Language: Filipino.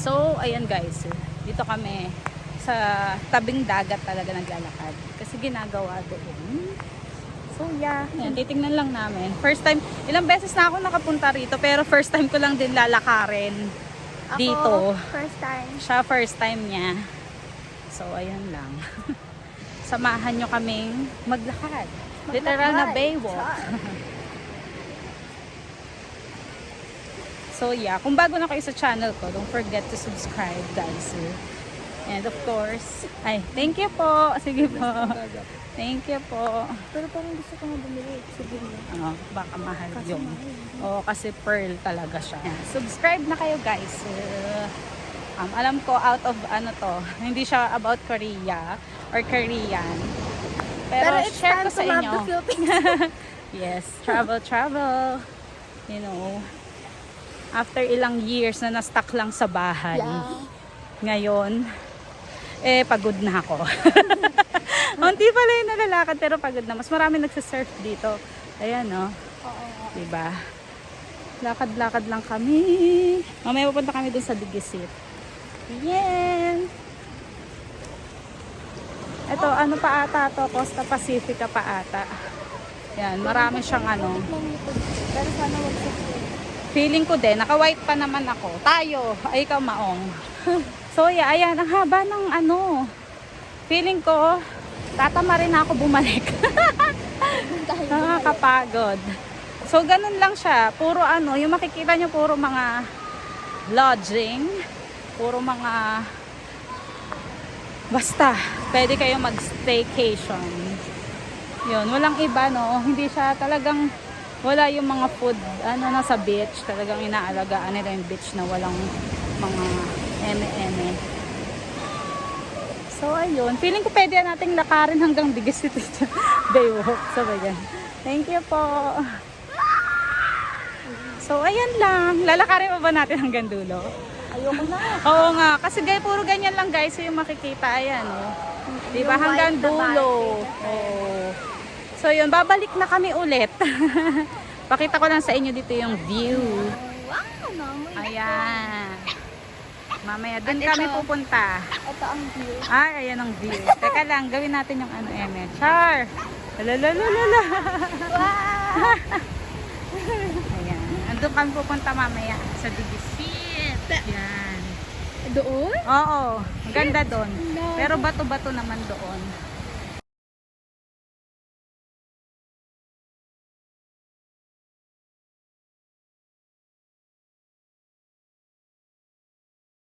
So, ayan guys. Dito kami sa tabing dagat talaga naglalakad. Kasi ginagawa doon. So, yeah. Ayan, titingnan lang namin. First time, ilang beses na ako nakapunta rito. Pero first time ko lang din lalakarin dito. First time. Siya first time niya. So, ayan lang. Samahan nyo kaming maglakad. Literal na baywalk. So yeah, kung bago na kayo sa channel ko, don't forget to subscribe guys. And of course, thank you po. Sige po. Thank you po. Pero parang gusto ko nga bumili. Sige mo. Baka mahal yun. Kasi pearl talaga siya. Subscribe na kayo guys. Alam ko out of hindi siya about Korea or Korean. Pero it's share ko time sa to love inyo. the Philippines. Yes, travel. You know, after ilang years na na-stuck lang sa bahay. Yeah. Ngayon, pagod na ako. Hindi pala yung nalalakad pero pagod na. Mas marami nagsasurf dito. Ayan, no? Diba? Lakad-lakad lang kami. Mamaya pupunta kami dun sa Digisit. Yan. Ito, ano pa ata to? Costa Pacifica pa ata. Yan, marami siyang Pero sana wag sa feeling ko din, naka-white pa naman ako. Tayo, ay ikaw maong. So yeah, ayan, ang haba ng feeling ko, tatama rin ako bumalik. Nakakapagod. So ganun lang siya. Puro yung makikita nyo, puro mga lodging. Puro mga, basta, pwede kayong mag-staycation. Yun, walang iba, no? Hindi siya talagang, wala yung mga food, nasa beach. Talagang inaalagaan nila yung beach na walang mga eme-eme. So, ayun. Feeling ko pwede nating lakarin hanggang Digisit Baywalk. So, ayan. Thank you po. So, ayan lang. Lalakarin pa ba natin hanggang dulo? Ayoko na. Oo nga. Kasi puro ganyan lang guys yung makikita. Ayan, oh. Diba? Hanggang dulo. Oh. So, yun. Babalik na kami ulit. Pakita ko lang sa inyo dito yung view. Wow, namoy. Ayan. Mamaya dun kami pupunta. Ito ang view. Ay, ayan ang view. Teka lang, gawin natin yung eme. Char! Lalalala! Wow! Ayan. Andun kami pupunta mamaya sa Digisit. Ayan. Doon? Oo. Ang ganda doon. Pero bato-bato naman doon.